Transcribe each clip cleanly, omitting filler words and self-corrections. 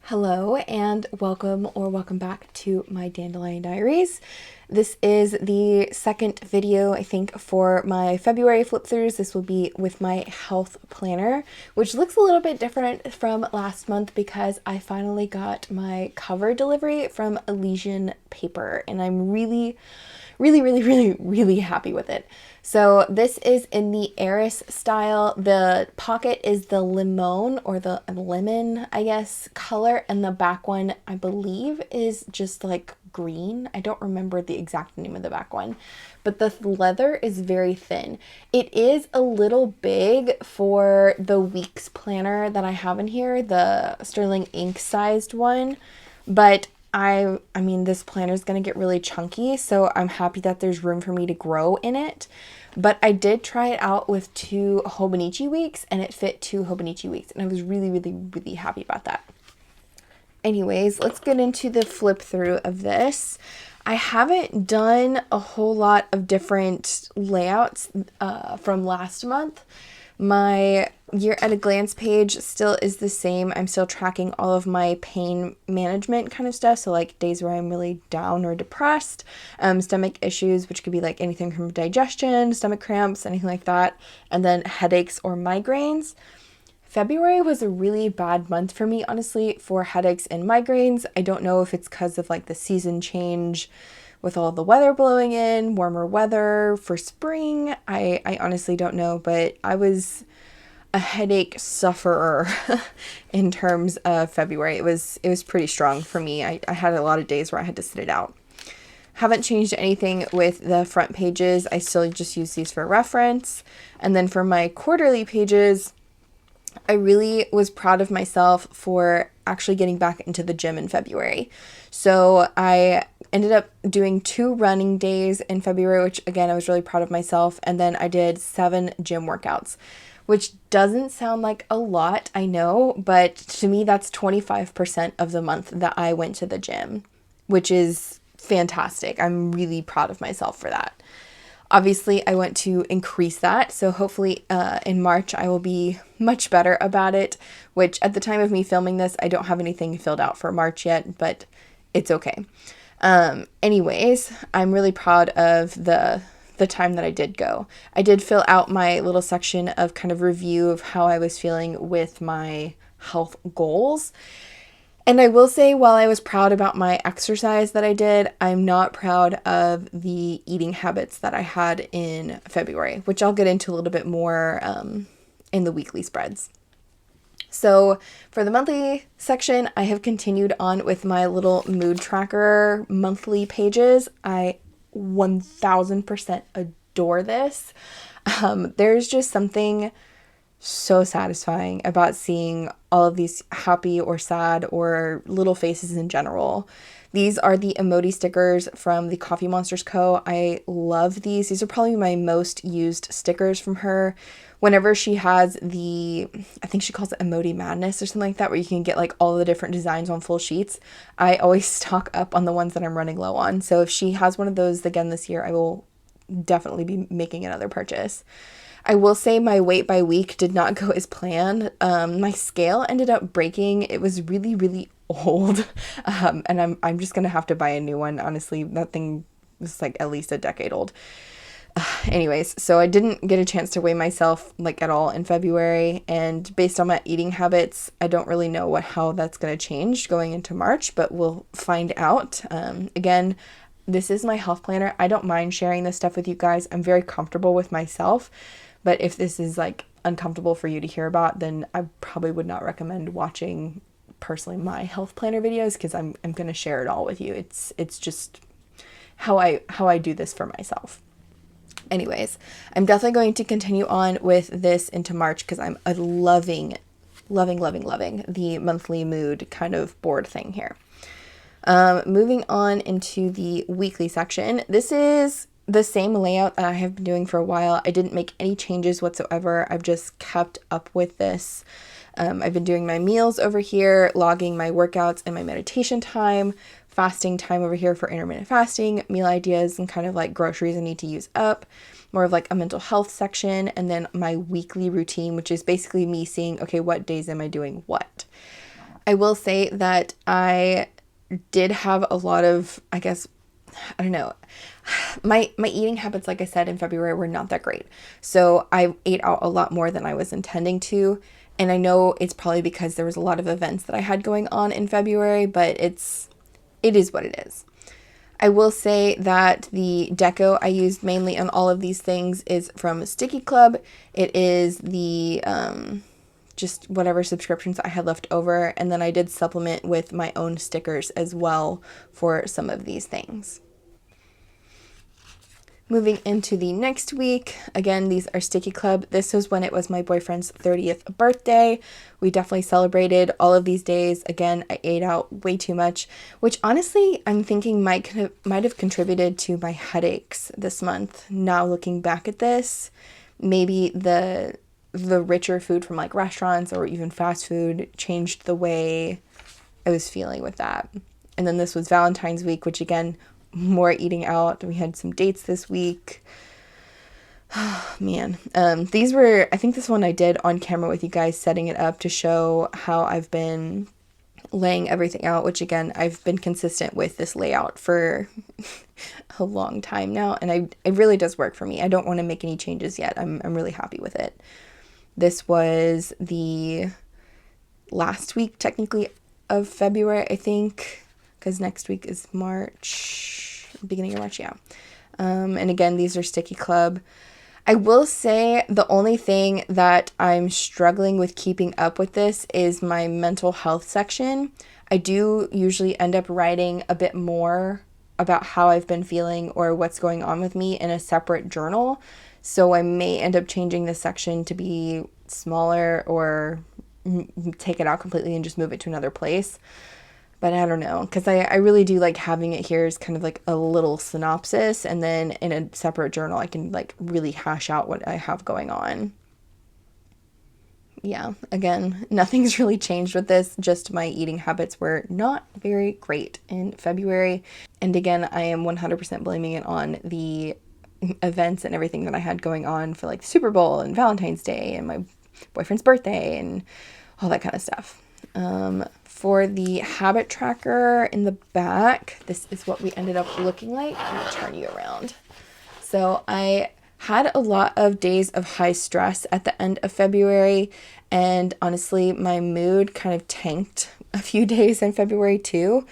Hello and welcome back to my Dandelion Diaries. This is the second video, I think, for my February flip throughs. This will be with my health planner, which looks a little bit different from last month because I finally got my cover delivery from Elysian Paper, and I'm really happy with it. So this is in the Heiress style. The pocket is the limon, or the lemon, I guess, color, and the back one, I believe, is just like green. I don't remember the exact name of the back one, but the leather is very thin. It is a little big for the weeks planner that I have in here, the sterling ink sized one, but I mean, this planner is going to get really chunky, so I'm happy that there's room for me to grow in it. But I did try it out with 2 𝗦𝘃𝗁𝗍𝗍 weeks, and it fit 2 𝗦𝘃𝗁𝗍𝗍 weeks, and I was really happy about that. Anyways, let's get into the flip through of this. I haven't done a whole lot of different layouts from last month. My year at a glance page still is the same. I'm still tracking all of my pain management kind of stuff. So like days where I'm really down or depressed, stomach issues, which could be like anything from digestion, stomach cramps, anything like that, and then headaches or migraines. February was a really bad month for me, honestly, for headaches and migraines. I don't know if it's because of like the season change with all the weather blowing in, warmer weather for spring. I honestly don't know, but I was a headache sufferer in terms of February. It was pretty strong for me. I had a lot of days where I had to sit it out. Haven't changed anything with the front pages. I still just use these for reference. And then for my quarterly pages, I really was proud of myself for actually getting back into the gym in February. So I ended up doing 2 running days in February, which again, I was really proud of myself. And then I did 7 gym workouts, which doesn't sound like a lot, I know, but to me, that's 25% of the month that I went to the gym, which is fantastic. I'm really proud of myself for that. Obviously, I want to increase that, so hopefully in March I will be much better about it, which at the time of me filming this, I don't have anything filled out for March yet, but it's okay. Anyways, I'm really proud of the time that I did go. I did fill out my little section of kind of review of how I was feeling with my health goals. And I will say, while I was proud about my exercise that I did, I'm not proud of the eating habits that I had in February, which I'll get into a little bit more in the weekly spreads. So for the monthly section, I have continued on with my little mood tracker monthly pages. I 1000% adore this. There's just something so satisfying about seeing all of these happy or sad or little faces in general. These are the emoji stickers from the Coffee Monsters Co. I love these. These are probably my most used stickers from her. Whenever she has I think she calls it Emoji Madness or something like that, where you can get like all the different designs on full sheets, I always stock up on the ones that I'm running low on. So if she has one of those again this year, I will definitely be making another purchase. I will say my weight by week did not go as planned. My scale ended up breaking. It was really old. And I'm just going to have to buy a new one. Honestly, that thing was like at least a decade old. Anyways, so I didn't get a chance to weigh myself like at all in February. And based on my eating habits, I don't really know how that's going to change going into March, but we'll find out. Again, this is my health planner. I don't mind sharing this stuff with you guys. I'm very comfortable with myself. But if this is like uncomfortable for you to hear about, then I probably would not recommend watching personally my health planner videos, because I'm going to share it all with you. It's just how I do this for myself. Anyways, I'm definitely going to continue on with this into March because I'm loving the monthly mood kind of board thing here. Moving on into the weekly section. This is the same layout that I have been doing for a while. I didn't make any changes whatsoever. I've just kept up with this. I've been doing my meals over here, logging my workouts and my meditation time, fasting time over here for intermittent fasting, meal ideas, and kind of like groceries I need to use up, more of like a mental health section, and then my weekly routine, which is basically me seeing, okay, what days am I doing what? I will say that I did have a lot of, I guess, I don't know, my eating habits, like I said, in February were not that great. So I ate out a lot more than I was intending to. And I know it's probably because there was a lot of events that I had going on in February, but it is what it is. I will say that the deco I used mainly on all of these things is from Sticky Club. It is the just whatever subscriptions I had left over, and then I did supplement with my own stickers as well for some of these things. Moving into the next week, again, these are Sticky Club. This was when it was my boyfriend's 30th birthday. We definitely celebrated all of these days. Again, I ate out way too much, which honestly, I'm thinking might have contributed to my headaches this month. Now looking back at this, maybe the richer food from like restaurants or even fast food changed the way I was feeling with that. And then this was Valentine's week, which again, more eating out. We had some dates this week. Oh, man. These were, I think this one I did on camera with you guys, setting it up to show how I've been laying everything out, which again, I've been consistent with this layout for a long time now, and it really does work for me. I don't want to make any changes yet. I'm really happy with it. This was the last week, technically, of February, I think, because next week is March, beginning of March, yeah. And again, these are Sticky Club. I will say the only thing that I'm struggling with keeping up with this is my mental health section. I do usually end up writing a bit more about how I've been feeling or what's going on with me in a separate journal. So I may end up changing this section to be smaller or take it out completely and just move it to another place. But I don't know, because I really do like having it here as kind of like a little synopsis, and then in a separate journal I can like really hash out what I have going on. Yeah, again, nothing's really changed with this, just my eating habits were not very great in February. And again, I am 100% blaming it on the events and everything that I had going on for like the Super Bowl and Valentine's Day and my boyfriend's birthday and all that kind of stuff. For the habit tracker in the back, this is what we ended up looking like. I'm gonna turn you around. So I had a lot of days of high stress at the end of February, and honestly, my mood kind of tanked a few days in February too.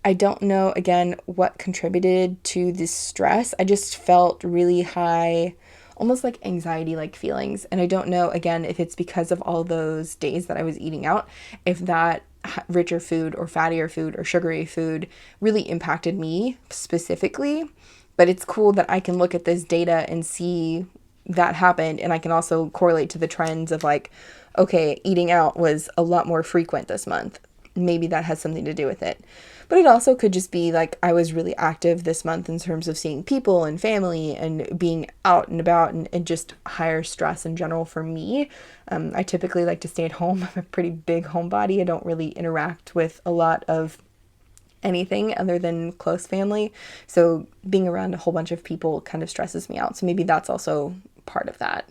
I don't know, again, what contributed to this stress. I just felt really high, almost like anxiety-like feelings. And I don't know, again, if it's because of all those days that I was eating out, if that richer food or fattier food or sugary food really impacted me specifically. But it's cool that I can look at this data and see that happened, and I can also correlate to the trends of like, okay, eating out was a lot more frequent this month. Maybe that has something to do with it. But it also could just be like I was really active this month in terms of seeing people and family and being out and about, and just higher stress in general for me. I typically like to stay at home. I'm a pretty big homebody. I don't really interact with a lot of anything other than close family. So being around a whole bunch of people kind of stresses me out. So maybe that's also part of that.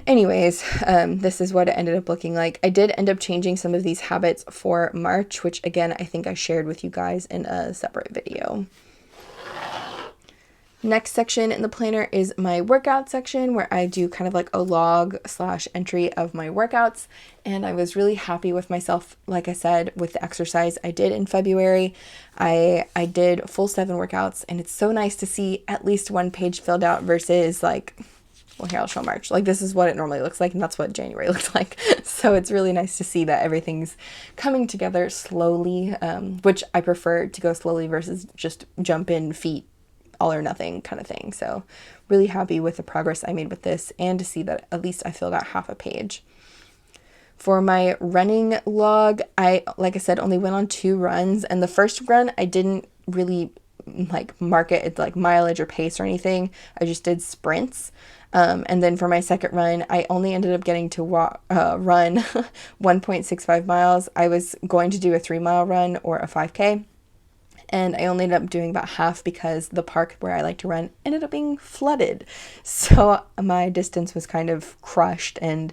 Anyways, this is what it ended up looking like. I did end up changing some of these habits for March, which again, I think I shared with you guys in a separate video. Next section in the planner is my workout section, where I do kind of like a log/entry of my workouts. And I was really happy with myself, like I said, with the exercise I did in February. I did full 7 workouts, and it's so nice to see at least one page filled out versus like, well, here, I'll show March. Like, this is what it normally looks like, and that's what January looked like. So it's really nice to see that everything's coming together slowly, which I prefer to go slowly versus just jump in feet all or nothing kind of thing. So really happy with the progress I made with this, and to see that at least I filled out half a page. For my running log, like I said, only went on 2 runs, and the first run I didn't really like mark it like mileage or pace or anything. I just did sprints. And then for my second run, I only ended up getting to run 1.65 miles. I was going to do a 3-mile run or a 5K. And I only ended up doing about half because the park where I like to run ended up being flooded. So my distance was kind of crushed, and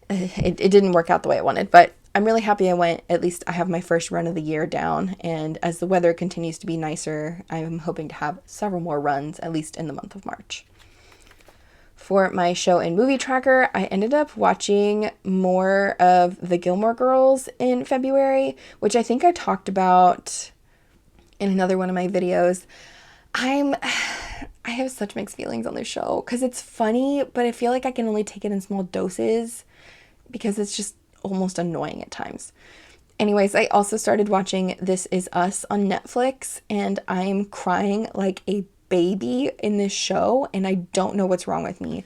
it didn't work out the way I wanted. But I'm really happy I went. At least I have my first run of the year down, and as the weather continues to be nicer, I'm hoping to have several more runs, at least in the month of March. For my show and movie tracker, I ended up watching more of the Gilmore Girls in February, which I think I talked about in another one of my videos. I have such mixed feelings on this show because it's funny, but I feel like I can only take it in small doses because it's just almost annoying at times. Anyways, I also started watching This Is Us on Netflix, and I'm crying like a baby in this show, and I don't know what's wrong with me.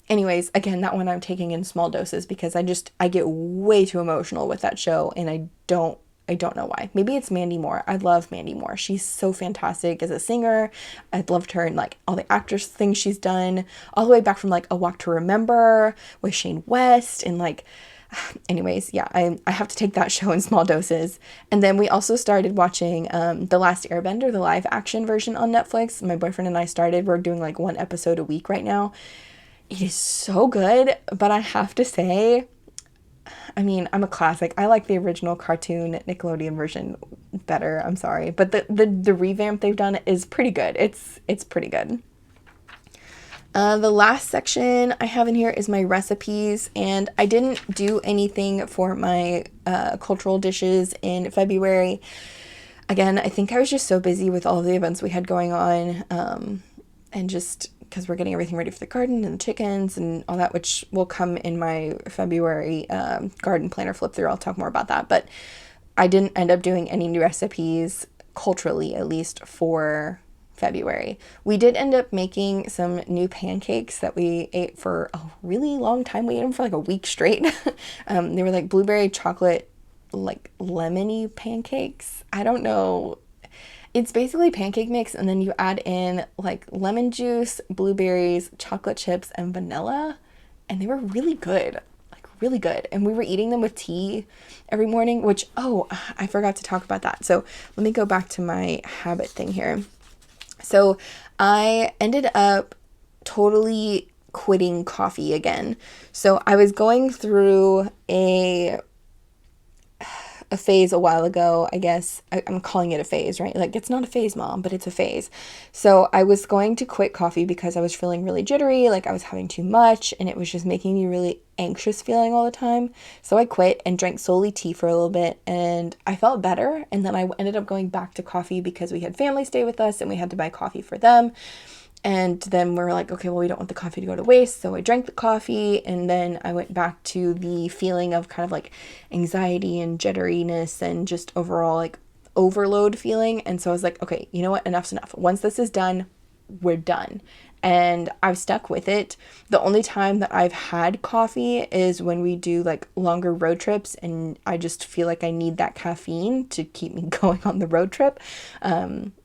Anyways, again, that one I'm taking in small doses because I get way too emotional with that show, and I don't know why. Maybe it's Mandy Moore. I love Mandy Moore. She's so fantastic as a singer. I've loved her in like all the actress things she's done, all the way back from like A Walk to Remember with Shane West, and like, anyways, yeah, I have to take that show in small doses. And then we also started watching The Last Airbender, the live action version on Netflix. My boyfriend and I we're doing like one episode a week right now. It is so good, but I have to say, I mean, I'm a classic. I like the original cartoon Nickelodeon version better. I'm sorry, but the revamp they've done is pretty good. It's pretty good. The last section I have in here is my recipes, and I didn't do anything for my cultural dishes in February. Again, I think I was just so busy with all of the events we had going on, and just because we're getting everything ready for the garden and the chickens and all that, which will come in my February garden planner flip through. I'll talk more about that, but I didn't end up doing any new recipes, culturally at least, for February. We did end up making some new pancakes that we ate for a really long time. We ate them for like a week straight. They were like blueberry chocolate, like lemony pancakes. I don't know. It's basically pancake mix, and then you add in like lemon juice, blueberries, chocolate chips, and vanilla, and they were really good. Really good. And we were eating them with tea every morning, which, oh, I forgot to talk about that. So let me go back to my habit thing here. So I ended up totally quitting coffee again. So I was going through a phase a while ago, I guess. I'm calling it a phase, right? Like, it's not a phase, Mom, but it's a phase. So I was going to quit coffee because I was feeling really jittery, like I was having too much, and it was just making me really anxious feeling all the time. So I quit and drank solely tea for a little bit, and I felt better. And then I ended up going back to coffee because we had family stay with us and we had to buy coffee for them. And then we were like, okay, well, we don't want the coffee to go to waste. So I drank the coffee, and then I went back to the feeling of kind of like anxiety and jitteriness and just overall like overload feeling. And so I was like, okay, you know what? Enough's enough. Once this is done, we're done. And I've stuck with it. The only time that I've had coffee is when we do like longer road trips, and I just feel like I need that caffeine to keep me going on the road trip.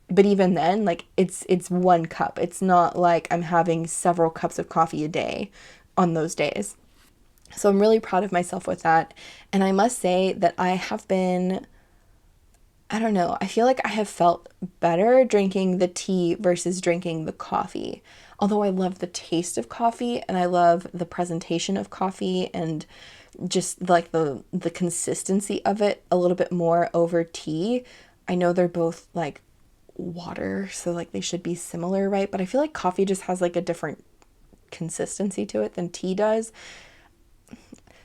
But even then, like it's one cup. It's not like I'm having several cups of coffee a day on those days. So I'm really proud of myself with that. And I must say that I have been, I don't know, I feel like I have felt better drinking the tea versus drinking the coffee. Although I love the taste of coffee and I love the presentation of coffee and just like the consistency of it a little bit more over tea. I know they're both like water, so like they should be similar, right? But I feel like coffee just has like a different consistency to it than tea does.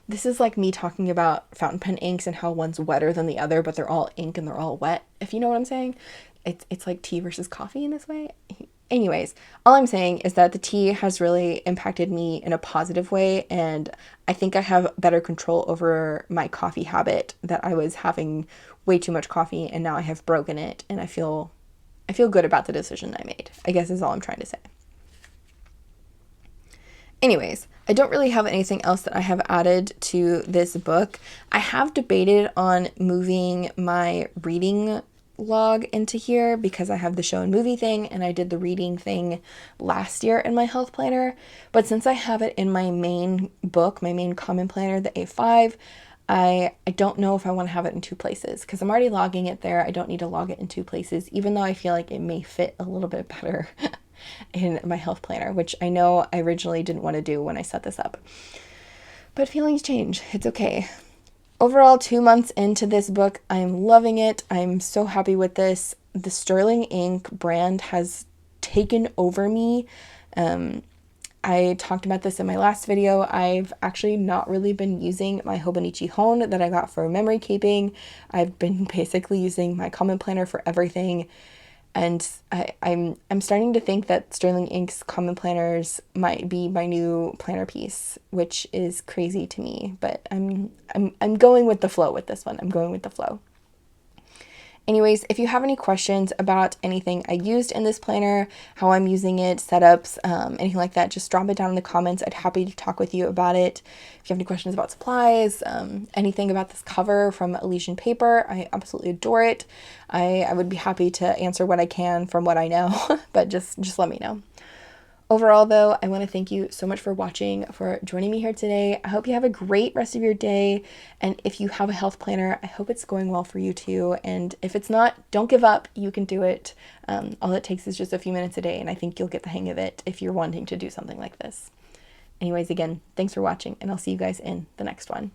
This is like me talking about fountain pen inks and how one's wetter than the other, but they're all ink and they're all wet, if you know what I'm saying. It's like tea versus coffee in this way. Anyways, all I'm saying is that the tea has really impacted me in a positive way, and I think I have better control over my coffee habit, that I was having way too much coffee and now I have broken it, and I feel good about the decision I made, I guess is all I'm trying to say. Anyways, I don't really have anything else that I have added to this book. I have debated on moving my reading log into here because I have the show and movie thing and I did the reading thing last year in my health planner. But since I have it in my main book, my main common planner, the A5, I don't know if I want to have it in two places because I'm already logging it there. I don't need to log it in two places, even though I feel like it may fit a little bit better in my health planner, which I know I originally didn't want to do when I set this up. But feelings change. It's okay. Overall, 2 months into this book, I'm loving it. I'm so happy with this. The Sterling Ink brand has taken over me. I talked about this in my last video. I've actually not really been using my 𝗦𝘃𝗁 Hone that I got for memory keeping. I've been basically using my common planner for everything. And I'm starting to think that Sterling Ink's common planners might be my new planner piece, which is crazy to me. But I'm going with the flow with this one. I'm going with the flow. Anyways, if you have any questions about anything I used in this planner, how I'm using it, setups, anything like that, just drop it down in the comments. I'd happy to talk with you about it. If you have any questions about supplies, anything about this cover from Elysian Paper, I absolutely adore it. I would be happy to answer what I can from what I know, but just let me know. Overall, though, I want to thank you so much for watching, for joining me here today. I hope you have a great rest of your day. And if you have a health planner, I hope it's going well for you too. And if it's not, don't give up. You can do it. All it takes is just a few minutes a day. And I think you'll get the hang of it if you're wanting to do something like this. Anyways, again, thanks for watching, and I'll see you guys in the next one.